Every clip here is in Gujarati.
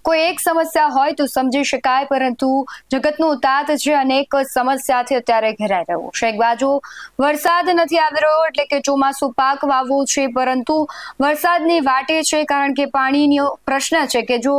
કોઈ એક સમસ્યા હોય તો સમજી શકાય, પરંતુ જગતનું તાત છે અનેક સમસ્યાથી અત્યારે ઘેરાઈ રહ્યું છે। એક બાજુ વરસાદ નથી આવી રહ્યો એટલે કે ચોમાસું પાક વાવવો છે, પરંતુ વરસાદની વાટે છે, કારણ કે પાણીનો પ્રશ્ન છે કે જો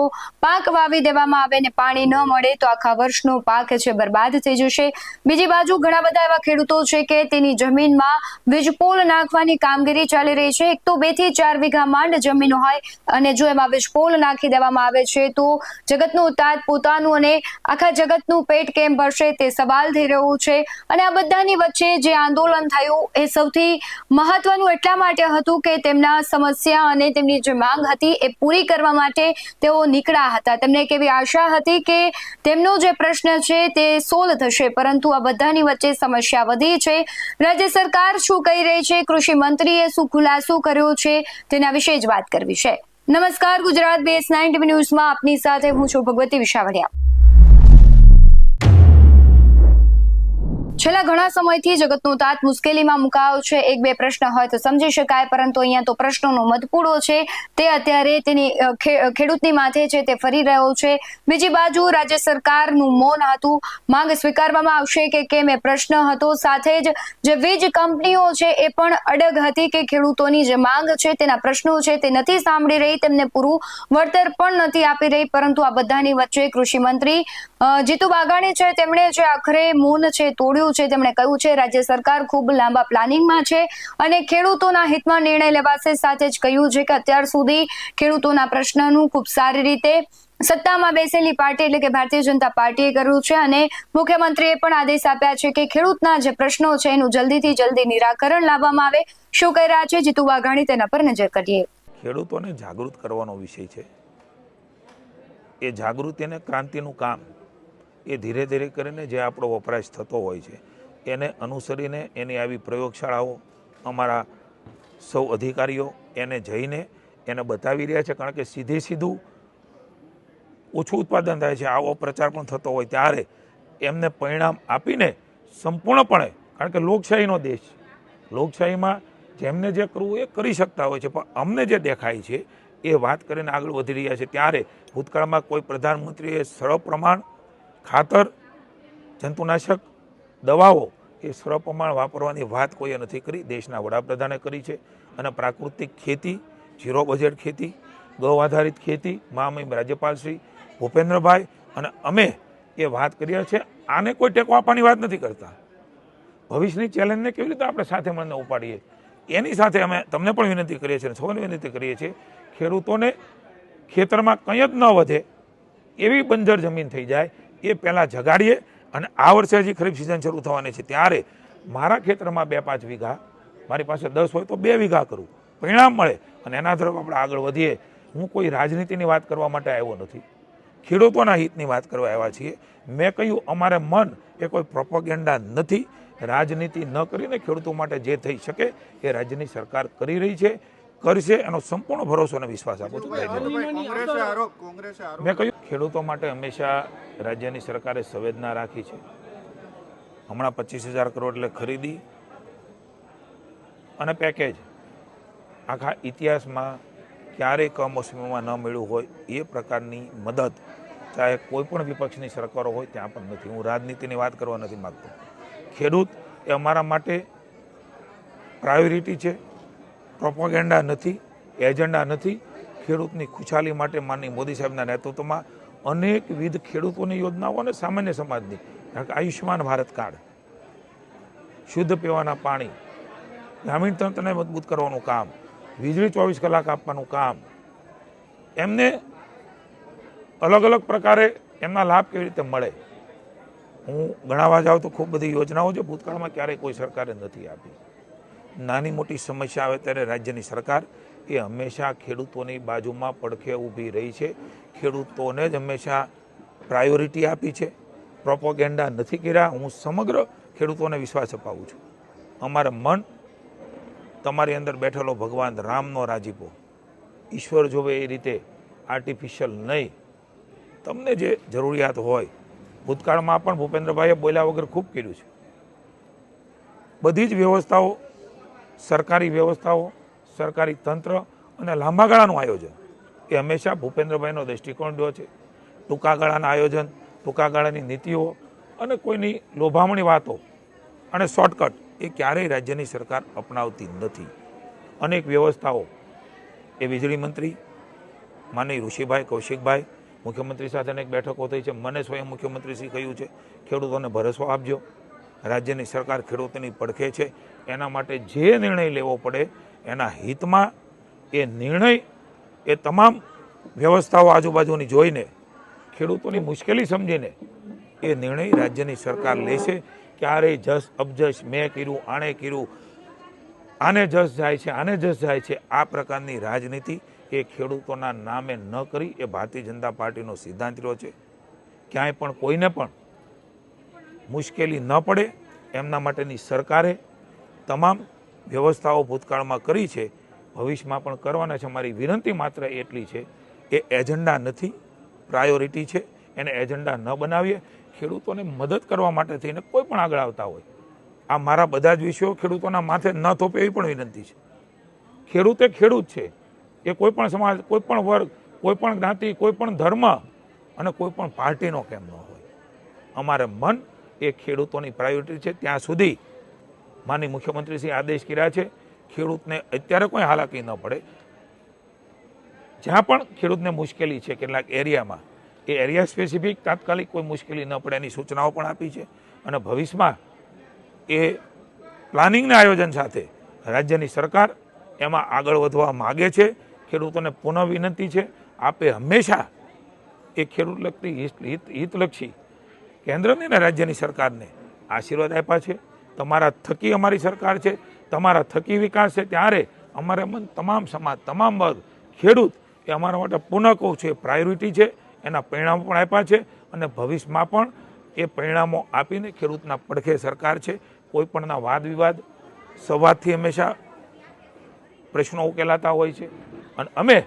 પાક વાવી દેવામાં આવે ને પાણી ન મળે તો આખા વર્ષનો પાક છે બરબાદ થઈ જશે। બીજી બાજુ ઘણા બધા એવા ખેડૂતો છે કે તેની જમીનમાં વીજપોલ નાખવાની કામગીરી ચાલી રહી છે। એક તો 2 થી 4 વીઘા માંડ જમીન હોય અને જો એમાં વીજપોલ નાખી દેવામાં આવે છે તો જગતનું તાત પોતાનું અને આખા જગતનું પેટ કેમ ભરશે તે સવાલ થઈ રહ્યો છે। અને આ બધાની વચ્ચે જે આંદોલન થયું એ સૌથી મહત્વનું એટલા માટે હતું કે તેમના સમસ્યા અને તેમની જે માંગ હતી એ પૂરી કરવા માટે તેઓ નીકળ્યા હતા। તેમને એક એવી આશા હતી કે તેમનો જે પ્રશ્ન છે તે સોલ્વ થશે, પરંતુ આ બધાની વચ્ચે સમસ્યા વધી છે। રાજ્ય સરકાર શું કહી રહી છે, કૃષિ મંત્રીએ શું ખુલાસો કર્યો છે, તેના વિશે જ વાત કરવી છે। નમસ્કાર, ગુજરાત BS9 TV ન્યૂઝમાં આપની સાથે હું છું ભગવતી વિશાવડિયા। છેલ્લા ઘણા સમયથી જગતનો તાત મુશ્કેલીમાં મુકાયો છે। એક બે પ્રશ્ન હોય તો સમજી શકાય, પરંતુ અહીંયા તો પ્રશ્નોનો મધપૂડો છે તે અત્યારે તેની ખેડૂતની માથે છે તે ફરી રહ્યો છે। બીજી બાજુ રાજ્ય સરકારનું મૌન હતું, માંગ સ્વીકારવામાં આવશે કે કેમ એ પ્રશ્ન હતો। સાથે જ જે વીજ કંપનીઓ છે એ પણ અડગ હતી કે ખેડૂતોની જે માંગ છે તેના પ્રશ્નો છે તે નથી સાંભળી રહી, તેમને પૂરું વળતર પણ નથી આપી રહી। પરંતુ આ બધાની વચ્ચે કૃષિ મંત્રી જીતુ વાઘાણી છે તેમણે જે આખરે મૌન છે તોડ્યું છે। તેમણે કહ્યું છે રાજ્ય સરકાર ખૂબ લાંબા પ્લાનિંગમાં છે અને ખેડૂતોના હિતમાં નિર્ણય લેવાશે। સાથે જ કહ્યું છે કે અત્યાર સુધી ખેડૂતોના પ્રશ્નનું ખૂબ સારી રીતે સત્તામાં બેસેલી પાર્ટી એટલે કે ભારતીય જનતા પાર્ટીએ કર્યું છે અને મુખ્યમંત્રીએ પણ આદેશ આપ્યા છે કે ખેડૂતના જે પ્રશ્નો છે એનું જલ્દીથી જલ્દી નિરાકરણ લાવવામાં આવે। શું કહી રહ્યા છે જીતુ વાઘાણી તેના પર નજર કરીએ। ખેડૂતોને જાગૃત કરવાનો વિષય છે। એ જાગૃતિ અને ક્રાંતિનું કામ એ ધીરે ધીરે કરીને જે આપણો વપરાશ થતો હોય છે એને અનુસરીને એની આવી પ્રયોગશાળાઓ અમારા સૌ અધિકારીઓ એને જઈને એને બતાવી રહ્યા છે। કારણ કે સીધું ઓછું ઉત્પાદન થાય છે, આવો પ્રચાર પણ થતો હોય ત્યારે એમને પરિણામ આપીને સંપૂર્ણપણે, કારણ કે લોકશાહીનો દેશ, લોકશાહીમાં જેમને જે કરવું એ કરી શકતા હોય છે, પણ અમને જે દેખાય છે એ વાત કરીને આગળ વધી રહ્યા છે। ત્યારે ભૂતકાળમાં કોઈ પ્રધાનમંત્રીએ સપ્રમાણ ખાતર, જંતુનાશક દવાઓ એ સપ્રમાણ વાપરવાની વાત કોઈએ નથી કરી, દેશના વડાપ્રધાને કરી છે। અને પ્રાકૃતિક ખેતી, ઝીરો બજેટ ખેતી, ગૌ આધારિત ખેતી મહામહિમ રાજ્યપાલ શ્રી ભૂપેન્દ્રભાઈ અને અમે એ વાત કરીએ છીએ। આને કોઈ ટેકો આપવાની વાત નથી કરતા। ભવિષ્યની ચેલેન્જને કેવી રીતે આપણે સાથે મળીને ઉપાડીએ એની સાથે અમે તમને પણ વિનંતી કરીએ છીએ, સૌને વિનંતી કરીએ છીએ, ખેડૂતોને ખેતરમાં કંઈ જ ન વધે એવી બંજર જમીન થઈ જાય એ પહેલાં જગાડીએ। અને આ વર્ષે હજી ખરીફ સિઝન શરૂ થવાની છે ત્યારે મારા ખેતરમાં 2-5 વીઘા, મારી પાસે 10 હોય તો 2 વીઘા કરું, પરિણામ મળે અને એના તરફ આપણે આગળ વધીએ। હું કોઈ રાજનીતિની વાત કરવા માટે આવ્યો નથી, ખેડૂતોના હિતની વાત કરવા આવ્યા છીએ। મેં કહ્યું અમારે મન એ કોઈ પ્રોપેગેન્ડા નથી, રાજનીતિ ન કરીને ખેડૂતો માટે જે થઈ શકે એ રાજ્યની સરકાર કરી રહી છે, કરશે, એનો સંપૂર્ણ ભરોસો અને વિશ્વાસ આપું છું। મેં કહ્યું ખેડૂતો માટે હંમેશા રાજ્યની સરકારે સંવેદના રાખી છે। હમણાં 25,000 કરોડ એટલે ખરીદી અને પેકેજ આખા ઇતિહાસમાં ક્યારેય કમોસમીમાં ન મળ્યું હોય એ પ્રકારની મદદ ચાહે કોઈ પણ વિપક્ષની સરકારો હોય ત્યાં પણ નથી। હું રાજનીતિની વાત કરવા નથી માગતો, ખેડૂત એ અમારા માટે પ્રાયોરિટી છે, પ્રોપેગેન્ડા નથી, એજન્ડા નથી। ખેડૂતની ખુશાલી માટે માનનીય મોદી સાહેબના નેતૃત્વમાં અનેકવિધ ખેડૂતોની યોજનાઓ અને સામાન્ય સમાજની, આયુષ્યમાન ભારત કાર્ડ, શુદ્ધ પીવાના પાણી, ગ્રામીણ તંત્રને મજબૂત કરવાનું કામ, વીજળી 24 કલાક આપવાનું કામ, એમને અલગ અલગ પ્રકારે એમના લાભ કેવી રીતે મળે। હું ગણાવવા જાઉં તો ખૂબ બધી યોજનાઓ છે, ભૂતકાળમાં ક્યારેય કોઈ સરકારે નથી આપી। નાની મોટી સમસ્યા આવે ત્યારે રાજ્યની સરકાર એ હંમેશા ખેડૂતોની બાજુમાં પડખે ઊભી રહી છે, ખેડૂતોને જ હંમેશા પ્રાયોરિટી આપી છે, પ્રોપેગેન્ડા નથી કર્યા। હું સમગ્ર ખેડૂતોને વિશ્વાસ અપાવું છું, અમારે મન તમારી અંદર બેઠેલો ભગવાન રામનો રાજીપો, ઈશ્વર જોવે એ રીતે આર્ટિફિશિયલ નહીં, તમને જે જરૂરિયાત હોય। ભૂતકાળમાં પણ ભૂપેન્દ્રભાઈએ બોલ્યા વગર ખૂબ કર્યું છે। બધી જ વ્યવસ્થાઓ, સરકારી વ્યવસ્થાઓ, સરકારી તંત્ર અને લાંબા ગાળાનું આયોજન એ હંમેશા ભૂપેન્દ્રભાઈનો દૃષ્ટિકોણ રહ્યો છે. ટૂંકા ગાળાના આયોજન, ટૂંકા ગાળાની નીતિઓ અને કોઈની લોભામણી વાતો અને શોર્ટકટ એ ક્યારેય રાજ્યની સરકાર અપનાવતી નથી. અનેક વ્યવસ્થાઓ એ વીજળી મંત્રી માનનીય ઋષિભાઈ કૌશિકભાઈ મુખ્યમંત્રી સાથે અનેક બેઠકો થઈ છે. મને સ્વયં મુખ્યમંત્રીશ્રી કહ્યું છે ખેડૂતોને ભરોસો આપજો, રાજ્યની સરકાર ખેડૂતોની પડખે છે. એના માટે જે નિર્ણય લેવો પડે એના હિતમાં એ નિર્ણય એ તમામ વ્યવસ્થાઓ આજુબાજુની જોઈને ખેડૂતોની મુશ્કેલી સમજીને એ નિર્ણય રાજ્યની સરકાર લેશે. ક્યારેય જસ અબજસ મેં કર્યું, આણે કર્યું, આને જસ જાય છે, આને જસ જાય છે, આ પ્રકારની રાજનીતિ એ ખેડૂતોના નામે ન કરી એ ભારતીય જનતા પાર્ટીનો સિદ્ધાંત રહ્યો છે. ક્યાંય પણ કોઈને પણ મુશ્કેલી ન પડે એમના માટેની સરકારે તમામ વ્યવસ્થાઓ ભૂતકાળમાં કરી છે, ભવિષ્યમાં પણ કરવાના છે. મારી વિનંતી માત્ર એટલી છે એ એજન્ડા નથી, પ્રાયોરિટી છે. એને એજન્ડા ન બનાવીએ. ખેડૂતોને મદદ કરવા માટે થઈને કોઈ પણ આગળ આવતા હોય, આ મારા બધા જ વિષયો ખેડૂતોના માથે ન થોપે એવી પણ વિનંતી છે. ખેડૂત એ ખેડૂત છે. એ કોઈ પણ સમાજ, કોઈ પણ વર્ગ, કોઈ પણ જ્ઞાતિ, કોઈ પણ ધર્મ અને કોઈ પણ પાર્ટીનો કેમ ન હોય. અમારે મન એ ખેડૂતોની પ્રાયોરિટી છે. ત્યાં સુધી માનનીય મુખ્યમંત્રીશ્રી આદેશ કર્યા છે ખેડૂતને અત્યારે કોઈ હાલાકી ન પડે. જ્યાં પણ ખેડૂતને મુશ્કેલી છે કેટલાક એરિયામાં, એ એરિયા સ્પેસિફિક તાત્કાલિક કોઈ મુશ્કેલી ન પડે એની સૂચનાઓ પણ આપી છે. અને ભવિષ્યમાં એ પ્લાનિંગના આયોજન સાથે રાજ્યની સરકાર એમાં આગળ વધવા માગે છે. ખેડૂતોને પુનઃ વિનંતી છે, આપે હંમેશા એ ખેડૂતલક્ષી હિતલક્ષી કેન્દ્રની અને રાજ્યની સરકારને આશીર્વાદ આપ્યા છે. તમારા થકી અમારી સરકાર છે, તમારા થકી વિકાસ છે. ત્યારે અમારે મન તમામ સમાજ, તમામ વર્ગ, ખેડૂત એ અમારા માટે પુનઃ કહું છું એ પ્રાયોરિટી છે. એના પરિણામો પણ આપ્યા છે અને ભવિષ્યમાં પણ એ પરિણામો આપીને ખેડૂતના પડખે સરકાર છે. કોઈ પણના વાદ વિવાદ સંવાદથી હંમેશા પ્રશ્નો ઉકેલાતા હોય છે અને અમે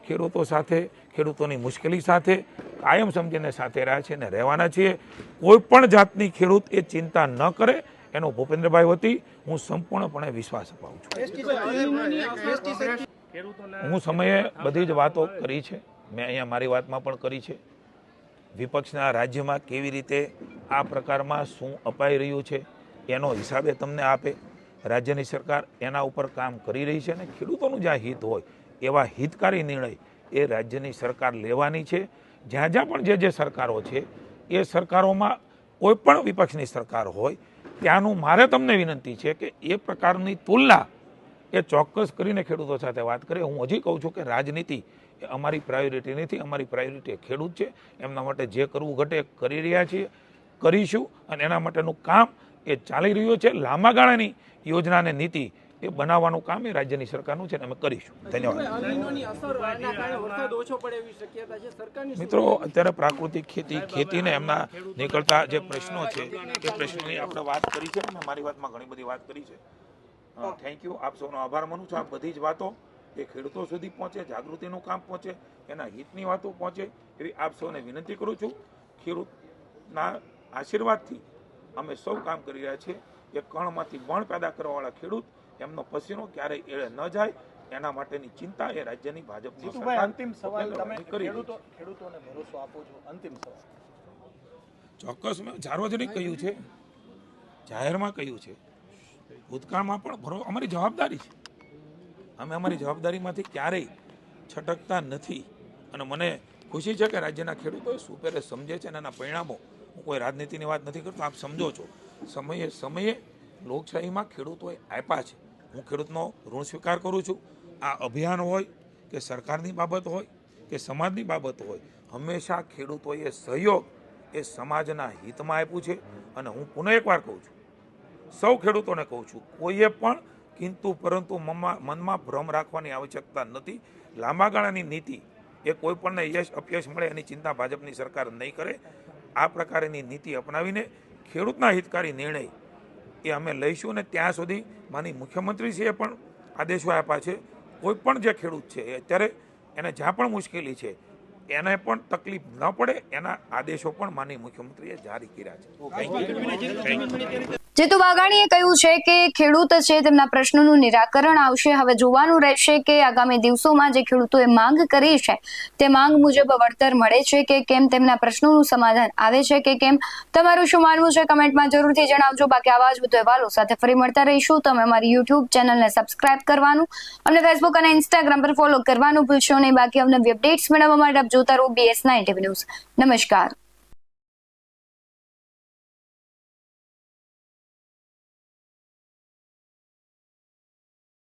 ખેડૂતો સાથે, ખેડૂતોની મુશ્કેલી સાથે કાયમ સમજીને સાથે રહ્યા છીએ અને રહેવાના છીએ. કોઈ પણ જાતની ખેડૂત એ ચિંતા ન કરે એનો ભૂપેન્દ્રભાઈ વતી હું સંપૂર્ણપણે વિશ્વાસ અપાવું છું. હું સમયે બધી જ વાતો કરી છે. મેં અહીંયા મારી વાતમાં પણ કરી છે. વિપક્ષના રાજ્યમાં કેવી રીતે આ પ્રકારમાં શું અપાઈ રહ્યું છે એનો હિસાબે તમને આપે. રાજ્યની સરકાર એના ઉપર કામ કરી રહી છે અને ખેડૂતોનું જ્યાં હિત હોય એવા હિતકારી નિર્ણય એ રાજ્યની સરકાર લેવાની છે. જ્યાં જ્યાં પણ જે સરકારો છે એ સરકારોમાં કોઈ પણ વિપક્ષની સરકાર હોય ત્યાંનું મારે તમને વિનંતી છે કે એ પ્રકારની તુલના એ ચોક્કસ કરીને ખેડૂતો સાથે વાત કરે. હું હજી કહું છું કે રાજનીતિ એ અમારી પ્રાયોરિટી નથી. અમારી પ્રાયોરિટી ખેડૂત છે. એમના માટે જે કરવું ઘટે કરી રહ્યા છીએ, કરીશું અને એના માટેનું કામ એ ચાલી રહ્યું છે. લાંબા ગાળાની યોજના અને નીતિ એ બનાવવાનું કામ એ રાજ્યની સરકારનું છે અને અમે કરીશું. ધન્યવાદ. મિત્રો, અત્યારે પ્રાકૃતિક ખેતીને એમના નીકળતા જે પ્રશ્નો છે એ પ્રશ્નોની આપણે વાત કરી છે. મેં મારી વાતમાં ઘણી બધી વાત કરી છે. Thank you. આપ સૌનો આભાર માનું છું. આ બધી જ વાતો એ ખેડૂતો સુધી પહોંચે, જાગૃતિનું કામ પહોંચે, એના હિતની વાતો પહોંચે એવી આપ સૌને વિનંતી કરું છું. ખેડૂતના આશીર્વાદથી અમે સૌ કામ કરી રહ્યા છીએ. એ કણમાંથી બણ પેદા કરવાવાળા ખેડૂત, એમનો પસીનો ક્યારેય એળે ન જાય એના માટેની ચિંતા એ રાજ્યની ભાજપની સરકાર અંતિમ સવાલ તમે ખેડૂતોને ભરોસો આપો છો. અંતિમ સવાલ. ચોક્કસ મેં સાર્વજનિક કહ્યું છે, જાહેરમાં કહ્યું છે, ભૂતકાળમાં પણ અમારી જવાબદારી છે. અમે અમારી જવાબદારીમાંથી ક્યારેય છટકતા નથી અને મને ખુશી છે કે રાજ્યના ખેડૂતો સુપેરે સમજે છે અને એના પરિણામો, હું કોઈ રાજનીતિની વાત નથી કરતો, આપ સમજો છો, સમયે સમયે લોકશાહીમાં ખેડૂતોએ આપ્યા છે. હું ખેડૂતનો ઋણ સ્વીકાર કરું છું. આ અભિયાન હોય કે સરકારની બાબત હોય કે સમાજની બાબત હોય, હંમેશા ખેડૂતોએ સહયોગ એ સમાજના હિતમાં આપ્યું છે. અને હું પુનઃ એકવાર કહું છું, સૌ ખેડૂતોને કહું છું, કોઈએ પણ કિંતુ પરંતુ મનમાં ભ્રમ રાખવાની આવશ્યકતા નથી. લાંબા ગાળાની નીતિ એ કોઈ પણને યશ અપયશ મળે એની ચિંતા ભાજપની સરકાર નહીં કરે. આ પ્રકારની નીતિ અપનાવીને ખેડૂતના હિતકારી નિર્ણય એ અમે લઈશું અને ત્યાં સુધી માની મુખ્યમંત્રીશ્રીએ પણ આદેશો આપ્યા છે. કોઈ પણ જે ખેડૂત છે એ અત્યારે એને જ્યાં પણ મુશ્કેલી છે એને પણ તકલીફ ન પડે એના આદેશો પણ માની મુખ્યમંત્રીએ જારી કર્યા છે. Thank you. જીતુ વાઘાણીએ કહ્યું છે કે ખેડૂત છે તેમના પ્રશ્નોનું નિરાકરણ આવશે. હવે જોવાનું રહેશે કે આગામી દિવસોમાં જે ખેડૂતોએ માંગ કરી છે તે માંગ મુજબ વળતર મળે છે કે કેમ, તેમના પ્રશ્નોનું સમાધાન આવે છે કે કેમ. તમારું શું માનવું છે કમેન્ટમાં જરૂરથી જણાવજો. બાકી આવા જ વધુ અહેવાલો સાથે ફરી મળતા રહીશું. તમે અમારી યુટ્યુબ ચેનલને સબસ્ક્રાઇબ કરવાનું, અમને ફેસબુક અને ઇન્સ્ટાગ્રામ પર ફોલો કરવાનું ભૂલશો નહીં. બાકી અવનવી અપડેટ્સ મેળવવા માટે આપ જોતા રહો BS9 TV ન્યૂઝ. નમસ્કાર.